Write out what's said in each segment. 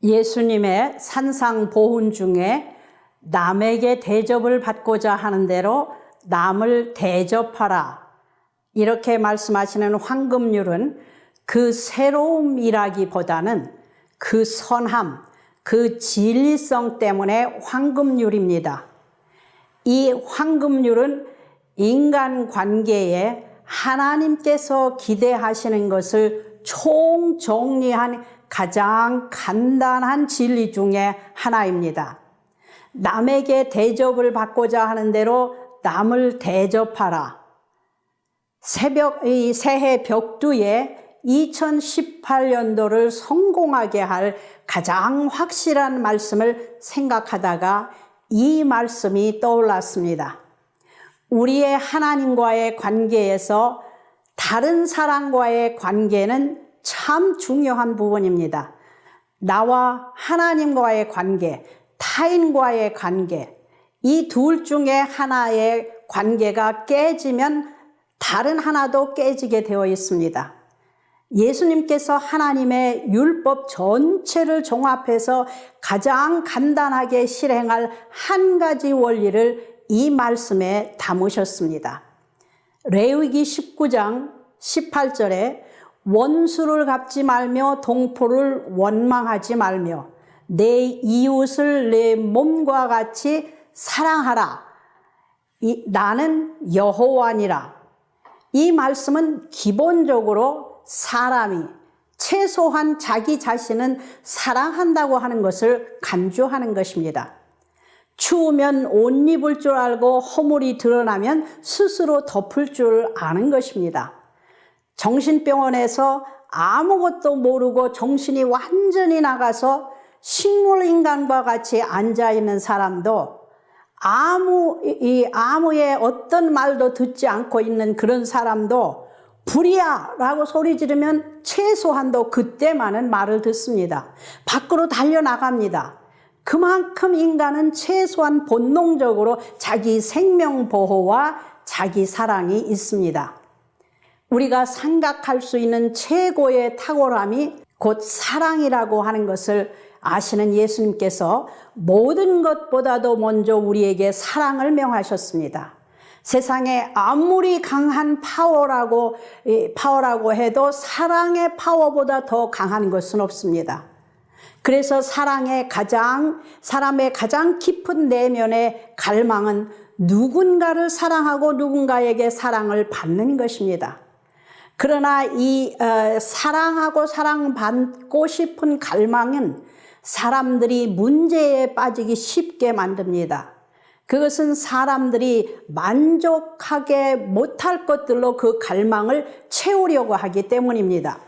예수님의 산상보훈 중에 남에게 대접을 받고자 하는 대로 남을 대접하라 이렇게 말씀하시는 황금률은 그 새로움이라기보다는 그 선함, 그 진리성 때문에 황금률입니다. 이 황금률은 인간관계에 하나님께서 기대하시는 것을 총정리한 가장 간단한 진리 중에 하나입니다. 남에게 대접을 받고자 하는 대로 남을 대접하라. 새해 벽두에 2018년도를 성공하게 할 가장 확실한 말씀을 생각하다가 이 말씀이 떠올랐습니다. 우리의 하나님과의 관계에서 다른 사람과의 관계는 참 중요한 부분입니다. 나와 하나님과의 관계, 타인과의 관계, 이 둘 중에 하나의 관계가 깨지면 다른 하나도 깨지게 되어 있습니다. 예수님께서 하나님의 율법 전체를 종합해서 가장 간단하게 실행할 한 가지 원리를 이 말씀에 담으셨습니다. 레위기 19장 18절에 원수를 갚지 말며 동포를 원망하지 말며 내 이웃을 내 몸과 같이 사랑하라. 나는 여호와니라. 이 말씀은 기본적으로 사람이 최소한 자기 자신은 사랑한다고 하는 것을 간주하는 것입니다. 추우면 옷 입을 줄 알고 허물이 드러나면 스스로 덮을 줄 아는 것입니다. 정신병원에서 아무것도 모르고 정신이 완전히 나가서 식물인간과 같이 앉아있는 사람도 아무의 어떤 말도 듣지 않고 있는 그런 사람도 불이야 라고 소리 지르면 최소한도 그때만은 말을 듣습니다. 밖으로 달려나갑니다. 그만큼 인간은 최소한 본능적으로 자기 생명 보호와 자기 사랑이 있습니다. 우리가 생각할 수 있는 최고의 탁월함이 곧 사랑이라고 하는 것을 아시는 예수님께서 모든 것보다도 먼저 우리에게 사랑을 명하셨습니다. 세상에 아무리 강한 파워라고 해도 사랑의 파워보다 더 강한 것은 없습니다. 그래서 사람의 가장 깊은 내면의 갈망은 누군가를 사랑하고 누군가에게 사랑을 받는 것입니다. 그러나 이 사랑하고 사랑받고 싶은 갈망은 사람들이 문제에 빠지기 쉽게 만듭니다. 그것은 사람들이 만족하게 못할 것들로 그 갈망을 채우려고 하기 때문입니다.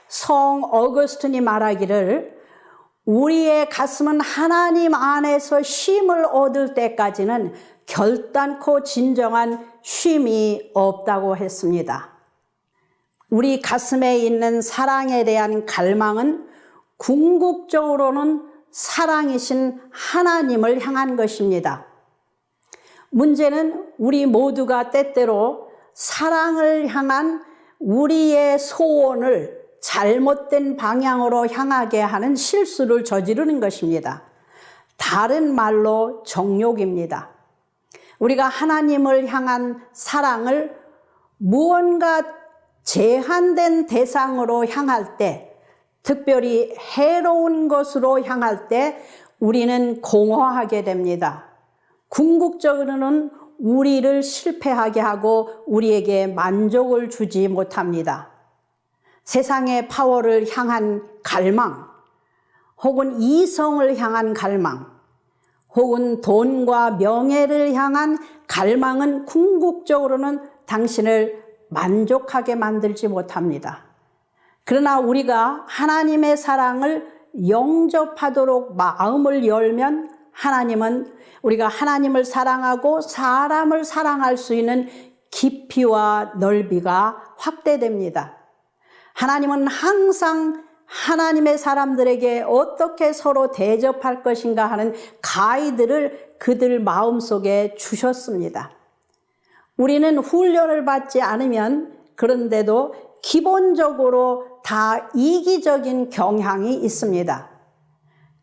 성 어거스틴이 말하기를 우리의 가슴은 하나님 안에서 쉼을 얻을 때까지는 결단코 진정한 쉼이 없다고 했습니다. 우리 가슴에 있는 사랑에 대한 갈망은 궁극적으로는 사랑이신 하나님을 향한 것입니다. 문제는 우리 모두가 때때로 사랑을 향한 우리의 소원을 잘못된 방향으로 향하게 하는 실수를 저지르는 것입니다. 다른 말로 정욕입니다. 우리가 하나님을 향한 사랑을 무언가 제한된 대상으로 향할 때, 특별히 해로운 것으로 향할 때 우리는 공허하게 됩니다. 궁극적으로는 우리를 실패하게 하고 우리에게 만족을 주지 못합니다. 세상의 파워를 향한 갈망, 혹은 이성을 향한 갈망, 혹은 돈과 명예를 향한 갈망은 궁극적으로는 당신을 만족하게 만들지 못합니다. 그러나 우리가 하나님의 사랑을 영접하도록 마음을 열면 하나님은 우리가 하나님을 사랑하고 사람을 사랑할 수 있는 깊이와 넓이가 확대됩니다. 하나님은 항상 하나님의 사람들에게 어떻게 서로 대접할 것인가 하는 가이드를 그들 마음속에 주셨습니다. 우리는 훈련을 받지 않으면 그런데도 기본적으로 다 이기적인 경향이 있습니다.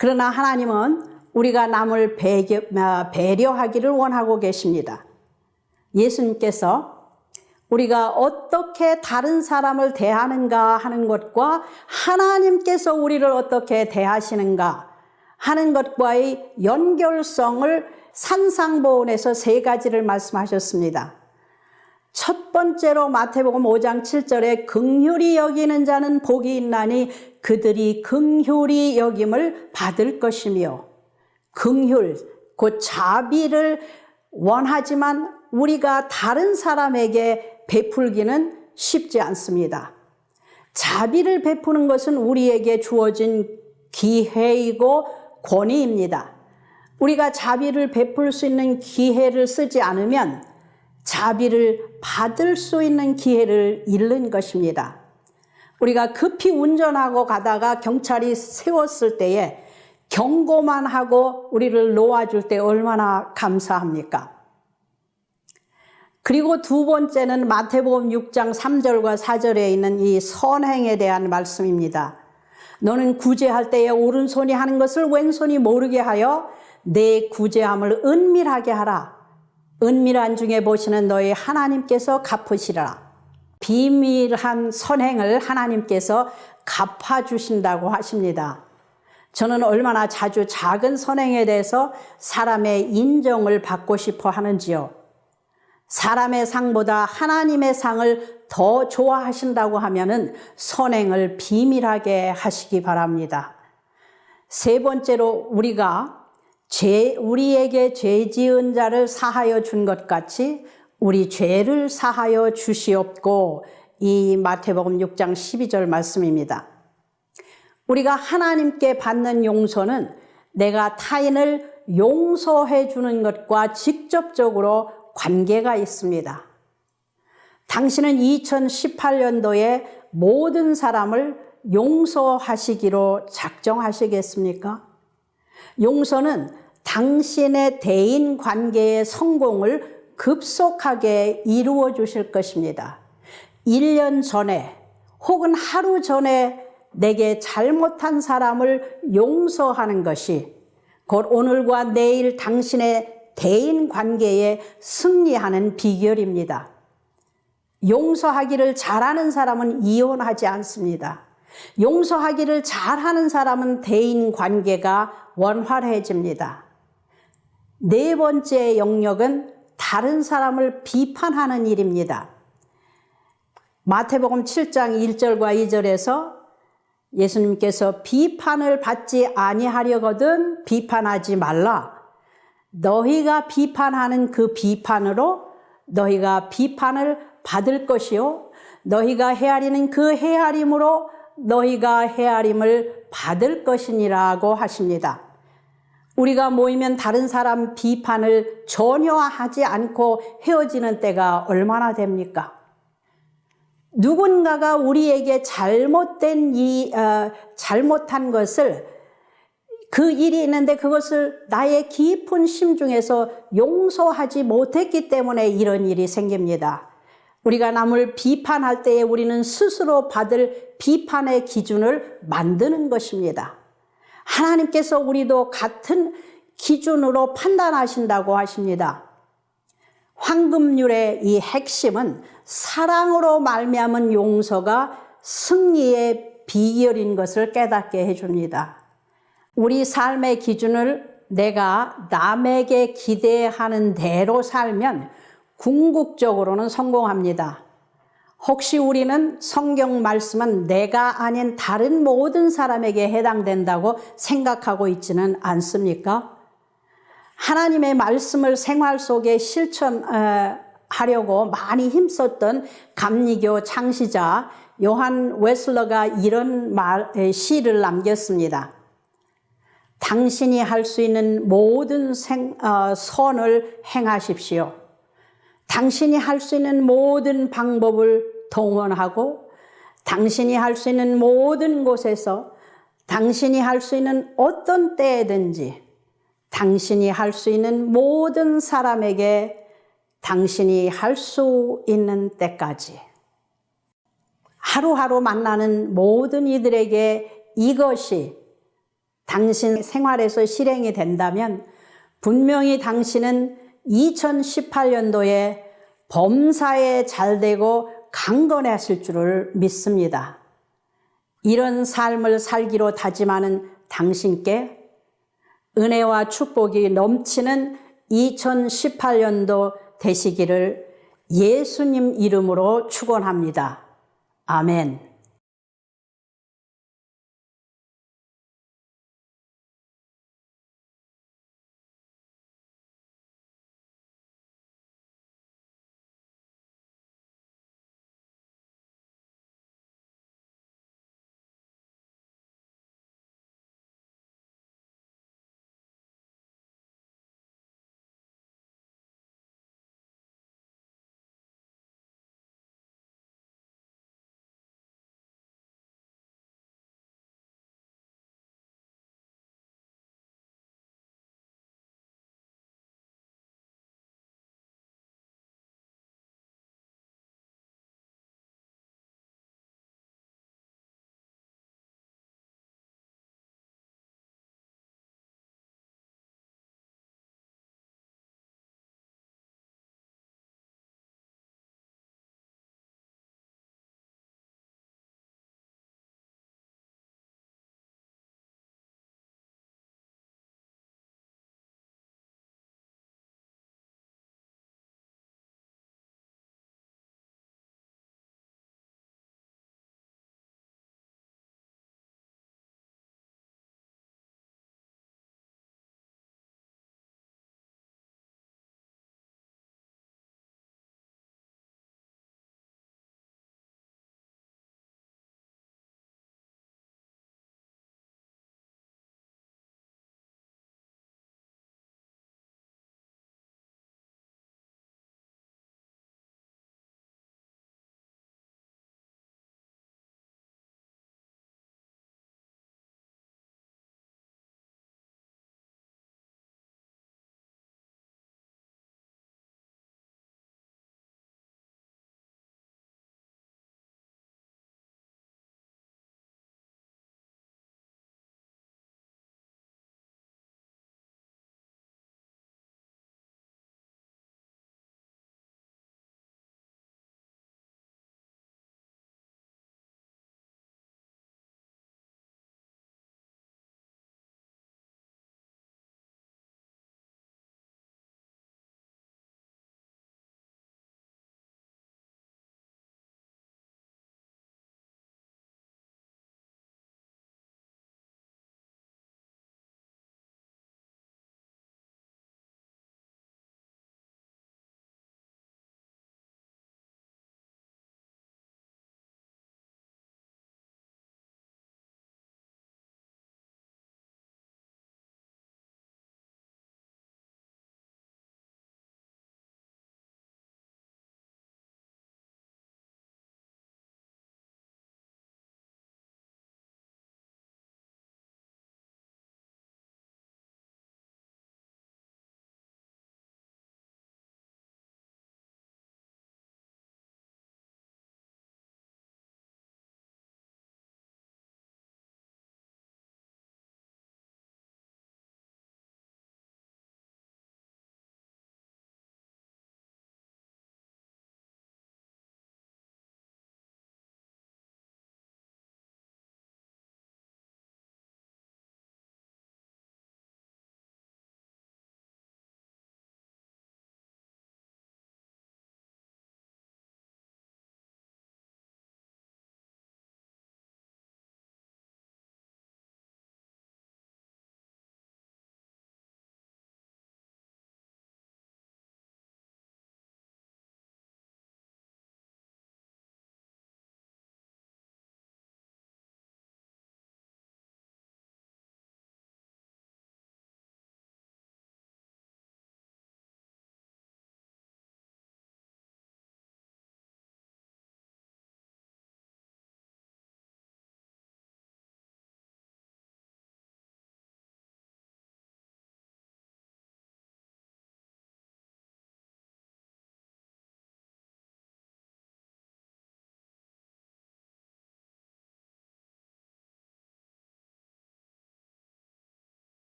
그러나 하나님은 우리가 남을 배려하기를 원하고 계십니다. 예수님께서 우리가 어떻게 다른 사람을 대하는가 하는 것과 하나님께서 우리를 어떻게 대하시는가 하는 것과의 연결성을 산상보훈에서 3가지를 말씀하셨습니다. 첫 번째로 마태복음 5장 7절에 긍휼히 여기는 자는 복이 있나니 그들이 긍휼히 여김을 받을 것이며, 긍휼, 곧 자비를 원하지만 우리가 다른 사람에게 베풀기는 쉽지 않습니다. 자비를 베푸는 것은 우리에게 주어진 기회이고 권위입니다. 우리가 자비를 베풀 수 있는 기회를 쓰지 않으면 자비를 받을 수 있는 기회를 잃는 것입니다. 우리가 급히 운전하고 가다가 경찰이 세웠을 때에 경고만 하고 우리를 놓아줄 때 얼마나 감사합니까? 그리고 두 번째는 마태복음 6장 3절과 4절에 있는 이 선행에 대한 말씀입니다. 너는 구제할 때에 오른손이 하는 것을 왼손이 모르게 하여 내 구제함을 은밀하게 하라. 은밀한 중에 보시는 너희 하나님께서 갚으시라. 비밀한 선행을 하나님께서 갚아주신다고 하십니다. 저는 얼마나 자주 작은 선행에 대해서 사람의 인정을 받고 싶어 하는지요. 사람의 상보다 하나님의 상을 더 좋아하신다고 하면은 선행을 비밀하게 하시기 바랍니다. 세 번째로 우리에게 죄 지은 자를 사하여 준 것 같이 우리 죄를 사하여 주시옵고, 이 마태복음 6장 12절 말씀입니다. 우리가 하나님께 받는 용서는 내가 타인을 용서해 주는 것과 직접적으로 관계가 있습니다. 당신은 2018년도에 모든 사람을 용서하시기로 작정하시겠습니까? 용서는 당신의 대인 관계의 성공을 급속하게 이루어 주실 것입니다. 1년 전에 혹은 하루 전에 내게 잘못한 사람을 용서하는 것이 곧 오늘과 내일 당신의 대인 관계에 승리하는 비결입니다. 용서하기를 잘하는 사람은 이혼하지 않습니다. 용서하기를 잘하는 사람은 대인 관계가 원활해집니다. 네 번째 영역은 다른 사람을 비판하는 일입니다. 마태복음 7장 1절과 2절에서 예수님께서 비판을 받지 아니하려거든 비판하지 말라. 너희가 비판하는 그 비판으로 너희가 비판을 받을 것이요, 너희가 헤아리는 그 헤아림으로 너희가 헤아림을 받을 것이니라고 하십니다. 우리가 모이면 다른 사람 비판을 전혀 하지 않고 헤어지는 때가 얼마나 됩니까? 누군가가 우리에게 잘못한 것을, 그 일이 있는데 그것을 나의 깊은 심중에서 용서하지 못했기 때문에 이런 일이 생깁니다. 우리가 남을 비판할 때에 우리는 스스로 받을 비판의 기준을 만드는 것입니다. 하나님께서 우리도 같은 기준으로 판단하신다고 하십니다. 황금률의 이 핵심은 사랑으로 말미암은 용서가 승리의 비결인 것을 깨닫게 해줍니다. 우리 삶의 기준을 내가 남에게 기대하는 대로 살면 궁극적으로는 성공합니다. 혹시 우리는 성경 말씀은 내가 아닌 다른 모든 사람에게 해당된다고 생각하고 있지는 않습니까? 하나님의 말씀을 생활 속에 실천하려고 많이 힘썼던 감리교 창시자 요한 웨슬러가 이런 시를 남겼습니다. 당신이 할 수 있는 모든 선을 행하십시오. 당신이 할 수 있는 모든 방법을 동원하고 당신이 할 수 있는 모든 곳에서 당신이 할 수 있는 어떤 때든지 당신이 할 수 있는 모든 사람에게 당신이 할 수 있는 때까지 하루하루 만나는 모든 이들에게 이것이 당신 생활에서 실행이 된다면 분명히 당신은 2018년도에 범사에 잘되고 강건하실 줄을 믿습니다. 이런 삶을 살기로 다짐하는 당신께 은혜와 축복이 넘치는 2018년도 되시기를 예수님 이름으로 축원합니다. 아멘.